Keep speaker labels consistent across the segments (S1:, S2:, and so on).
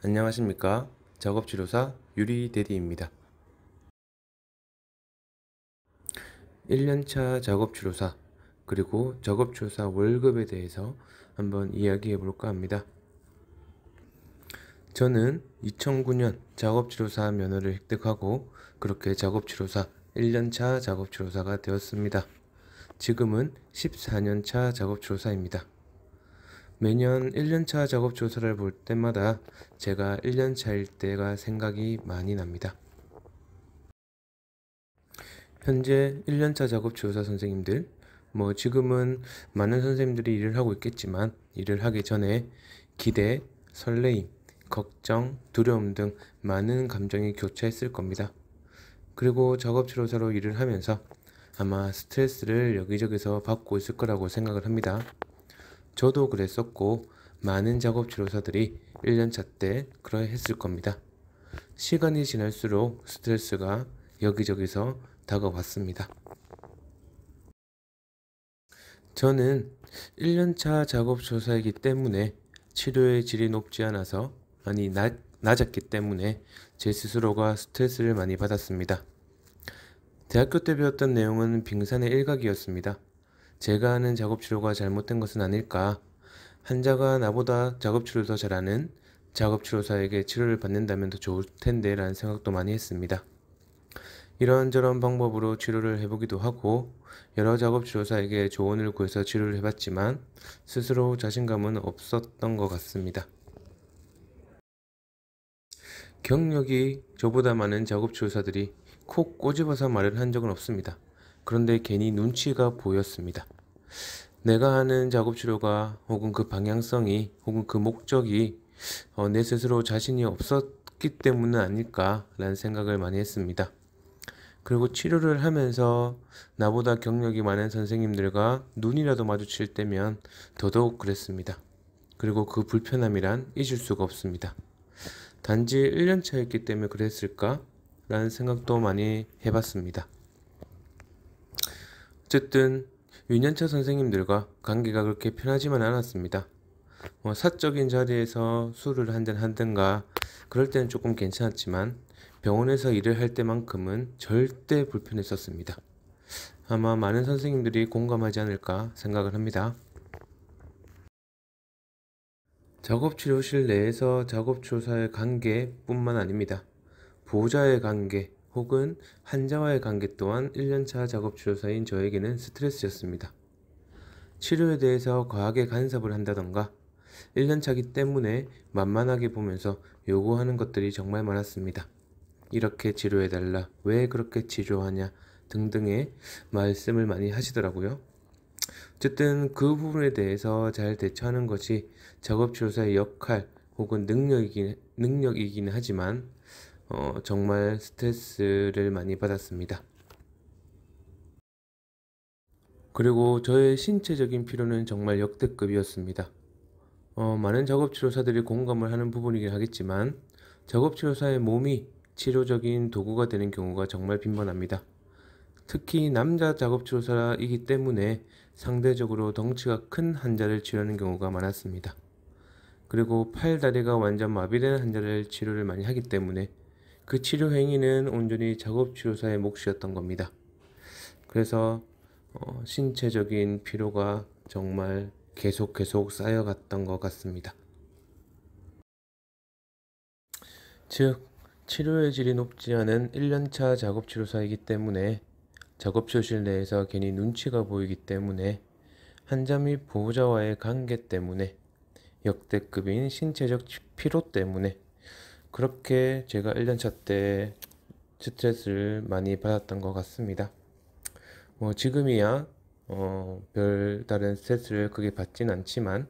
S1: 안녕하십니까. 작업치료사 유리대디입니다. 1년차 작업치료사 그리고 작업치료사 월급에 대해서 한번 이야기해 볼까 합니다. 저는 2009년 작업치료사 면허를 획득하고 그렇게 작업치료사 1년차 작업치료사가 되었습니다. 지금은 14년차 작업치료사입니다. 매년 1년차 작업치료사를 볼 때마다 제가 1년차일 때가 생각이 많이 납니다. 현재 1년차 작업치료사 선생님들, 지금은 많은 선생님들이 일을 하고 있겠지만 일을 하기 전에 기대, 설레임, 걱정, 두려움 등 많은 감정이 교차했을 겁니다. 그리고 작업치료사로 일을 하면서 아마 스트레스를 여기저기서 받고 있을 거라고 생각을 합니다. 저도 그랬었고 많은 작업치료사들이 1년차 때 그러했을 겁니다. 시간이 지날수록 스트레스가 여기저기서 다가왔습니다. 저는 1년차 작업치료사이기 때문에 치료의 질이 높지 않아서 낮았기 때문에 제 스스로가 스트레스를 많이 받았습니다. 대학교 때 배웠던 내용은 빙산의 일각이었습니다. 제가 하는 작업치료가 잘못된 것은 아닐까? 환자가 나보다 작업치료를 더 잘하는 작업치료사에게 치료를 받는다면 더 좋을 텐데 라는 생각도 많이 했습니다. 이런저런 방법으로 치료를 해보기도 하고 여러 작업치료사에게 조언을 구해서 치료를 해봤지만 스스로 자신감은 없었던 것 같습니다. 경력이 저보다 많은 작업치료사들이 콕 꼬집어서 말을 한 적은 없습니다. 그런데 괜히 눈치가 보였습니다. 내가 하는 작업치료가 혹은 그 방향성이 혹은 그 목적이 내 스스로 자신이 없었기 때문은 아닐까라는 생각을 많이 했습니다. 그리고 치료를 하면서 나보다 경력이 많은 선생님들과 눈이라도 마주칠 때면 더더욱 그랬습니다. 그리고 그 불편함이란 잊을 수가 없습니다. 단지 1년차였기 때문에 그랬을까? 라는 생각도 많이 해봤습니다. 어쨌든 2년차 선생님들과 관계가 그렇게 편하지만 않았습니다. 사적인 자리에서 술을 한잔 하든가 그럴 때는 조금 괜찮았지만 병원에서 일을 할 때만큼은 절대 불편했었습니다. 아마 많은 선생님들이 공감하지 않을까 생각을 합니다. 작업치료실 내에서 작업치료사의 관계뿐만 아닙니다. 보호자의 관계 혹은 환자와의 관계 또한 1년차 작업치료사인 저에게는 스트레스였습니다. 치료에 대해서 과하게 간섭을 한다던가 1년차기 때문에 만만하게 보면서 요구하는 것들이 정말 많았습니다. 이렇게 치료해달라, 왜 그렇게 치료하냐 등등의 말씀을 많이 하시더라고요. 어쨌든 그 부분에 대해서 잘 대처하는 것이 작업치료사의 역할 혹은 능력이긴 하지만 정말 스트레스를 많이 받았습니다. 그리고 저의 신체적인 피로는 정말 역대급이었습니다. 많은 작업치료사들이 공감을 하는 부분이긴 하겠지만 작업치료사의 몸이 치료적인 도구가 되는 경우가 정말 빈번합니다. 특히 남자 작업치료사이기 때문에 상대적으로 덩치가 큰 환자를 치료하는 경우가 많았습니다. 그리고 팔, 다리가 완전 마비된 환자를 치료를 많이 하기 때문에 그 치료 행위는 온전히 작업치료사의 몫이었던 겁니다. 그래서 신체적인 피로가 정말 계속 쌓여갔던 것 같습니다. 즉, 치료의 질이 높지 않은 1년차 작업치료사이기 때문에 작업실실 내에서 괜히 눈치가 보이기 때문에 환자 및 보호자와의 관계 때문에 역대급인 신체적 피로 때문에 그렇게 제가 1년차 때 스트레스를 많이 받았던 것 같습니다. 지금이야 별다른 스트레스를 크게 받진 않지만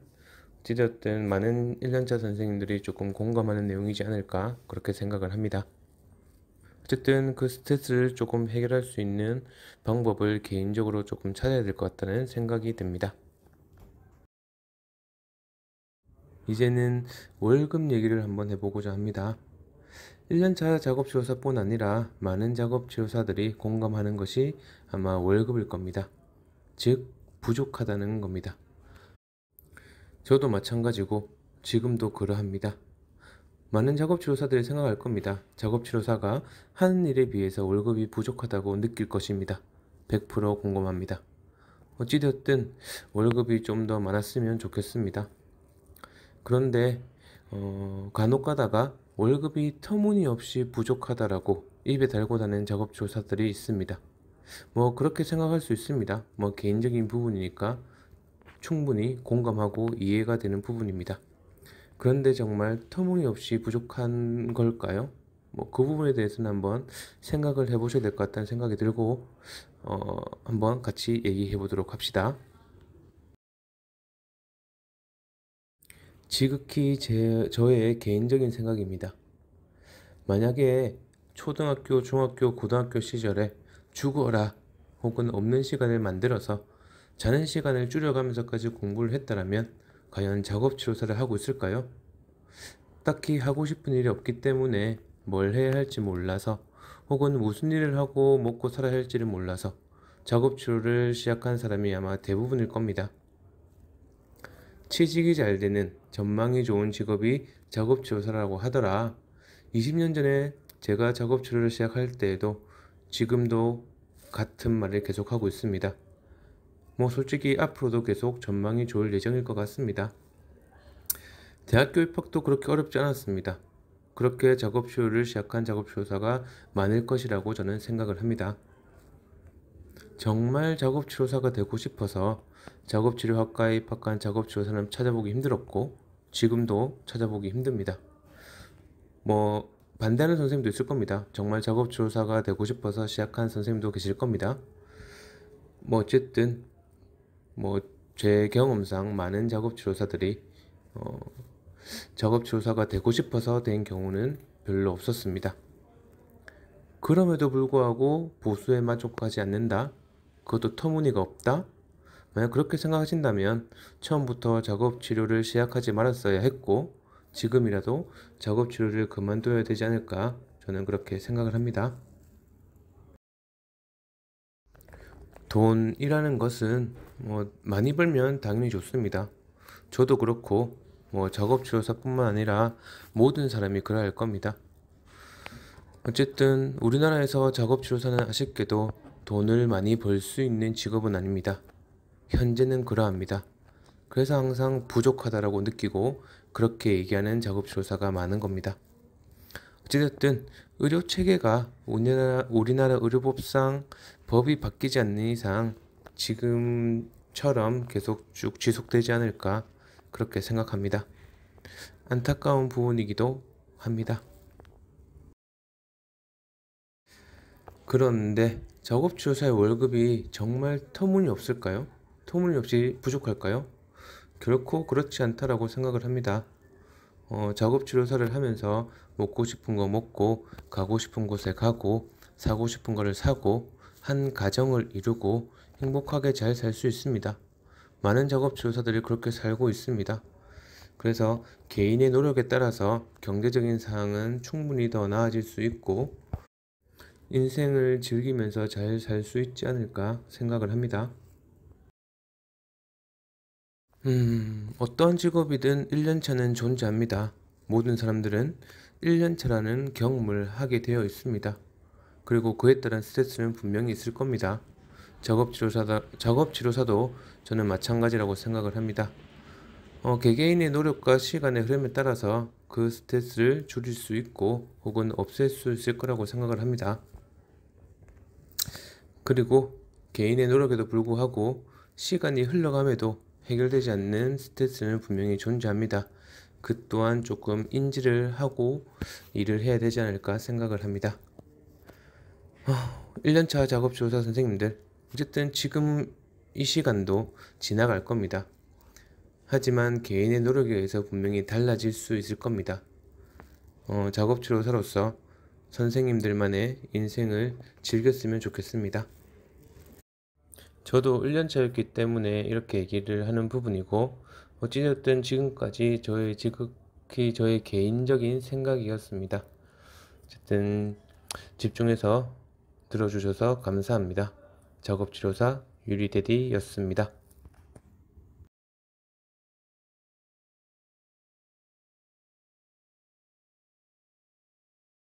S1: 어찌되었든 많은 1년차 선생님들이 조금 공감하는 내용이지 않을까 그렇게 생각을 합니다. 어쨌든 그 스트레스를 조금 해결할 수 있는 방법을 개인적으로 조금 찾아야 될 것 같다는 생각이 듭니다. 이제는 월급 얘기를 한번 해보고자 합니다. 1년차 작업치료사뿐 아니라 많은 작업치료사들이 공감하는 것이 아마 월급일 겁니다. 즉, 부족하다는 겁니다. 저도 마찬가지고 지금도 그러합니다. 많은 작업치료사들이 생각할 겁니다. 작업치료사가 하는 일에 비해서 월급이 부족하다고 느낄 것입니다. 100% 공감합니다. 어찌되었든 월급이 좀 더 많았으면 좋겠습니다. 그런데 간혹 가다가 월급이 터무니없이 부족하다라고 입에 달고 다니는 작업치료사들이 있습니다. 그렇게 생각할 수 있습니다. 개인적인 부분이니까 충분히 공감하고 이해가 되는 부분입니다. 그런데 정말 터무니없이 부족한 걸까요? 그 부분에 대해서는 한번 생각을 해보셔야 될 것 같다는 생각이 들고 한번 같이 얘기해 보도록 합시다. 지극히 저의 개인적인 생각입니다. 만약에 초등학교, 중학교, 고등학교 시절에 죽어라 혹은 없는 시간을 만들어서 자는 시간을 줄여가면서까지 공부를 했다면 과연 작업치료사를 하고 있을까요? 딱히 하고 싶은 일이 없기 때문에 뭘 해야 할지 몰라서 혹은 무슨 일을 하고 먹고 살아야 할지를 몰라서 작업치료를 시작한 사람이 아마 대부분일 겁니다. 취직이 잘 되는 전망이 좋은 직업이 작업치료사라고 하더라. 20년 전에 제가 작업치료를 시작할 때에도 지금도 같은 말을 계속하고 있습니다. 솔직히 앞으로도 계속 전망이 좋을 예정일 것 같습니다. 대학교 입학도 그렇게 어렵지 않았습니다. 그렇게 작업치료를 시작한 작업치료사가 많을 것이라고 저는 생각을 합니다. 정말 작업치료사가 되고 싶어서 작업치료학과에 입학한 작업치료사는 찾아보기 힘들었고 지금도 찾아보기 힘듭니다. 반대하는 선생님도 있을 겁니다. 정말 작업치료사가 되고 싶어서 시작한 선생님도 계실 겁니다. 어쨌든 제 경험상 많은 작업치료사들이 작업치료사가 되고 싶어서 된 경우는 별로 없었습니다. 그럼에도 불구하고 보수에 만족하지 않는다? 그것도 터무니가 없다? 만약 그렇게 생각하신다면 처음부터 작업치료를 시작하지 말았어야 했고 지금이라도 작업치료를 그만둬야 되지 않을까 저는 그렇게 생각을 합니다. 돈이라는 것은 많이 벌면 당연히 좋습니다. 저도 그렇고 작업치료사뿐만 아니라 모든 사람이 그러야 할 겁니다. 어쨌든 우리나라에서 작업치료사는 아쉽게도 돈을 많이 벌 수 있는 직업은 아닙니다. 현재는 그러합니다. 그래서 항상 부족하다라고 느끼고 그렇게 얘기하는 작업치료사가 많은 겁니다. 어찌됐든 의료체계가 우리나라 의료법상 법이 바뀌지 않는 이상 지금처럼 계속 쭉 지속되지 않을까 그렇게 생각합니다. 안타까운 부분이기도 합니다. 그런데 작업치료사의 월급이 정말 터무니없을까요? 터무니없이 부족할까요? 결코 그렇지 않다라고 생각을 합니다. 작업치료사를 하면서 먹고 싶은 거 먹고 가고 싶은 곳에 가고 사고 싶은 거를 사고 한 가정을 이루고 행복하게 잘 살 수 있습니다. 많은 작업치료사들이 그렇게 살고 있습니다. 그래서 개인의 노력에 따라서 경제적인 상황은 충분히 더 나아질 수 있고 인생을 즐기면서 잘 살 수 있지 않을까 생각을 합니다. 어떠한 직업이든 1년차는 존재합니다. 모든 사람들은 1년차라는 경험을 하게 되어 있습니다. 그리고 그에 따른 스트레스는 분명히 있을 겁니다. 작업치료사도 저는 마찬가지라고 생각을 합니다. 개개인의 노력과 시간의 흐름에 따라서 그 스트레스를 줄일 수 있고 혹은 없앨 수 있을 거라고 생각을 합니다. 그리고 개인의 노력에도 불구하고 시간이 흘러감에도 해결되지 않는 스트레스는 분명히 존재합니다. 그 또한 조금 인지를 하고 일을 해야 되지 않을까 생각을 합니다. 1년차 작업치료사 선생님들, 어쨌든 지금 이 시간도 지나갈 겁니다. 하지만 개인의 노력에 의해서 분명히 달라질 수 있을 겁니다. 작업치료사로서 선생님들만의 인생을 즐겼으면 좋겠습니다. 저도 1년차였기 때문에 이렇게 얘기를 하는 부분이고 어찌됐든 지금까지 지극히 저의 개인적인 생각이었습니다. 어쨌든 집중해서 들어주셔서 감사합니다. 작업치료사 유리데디였습니다.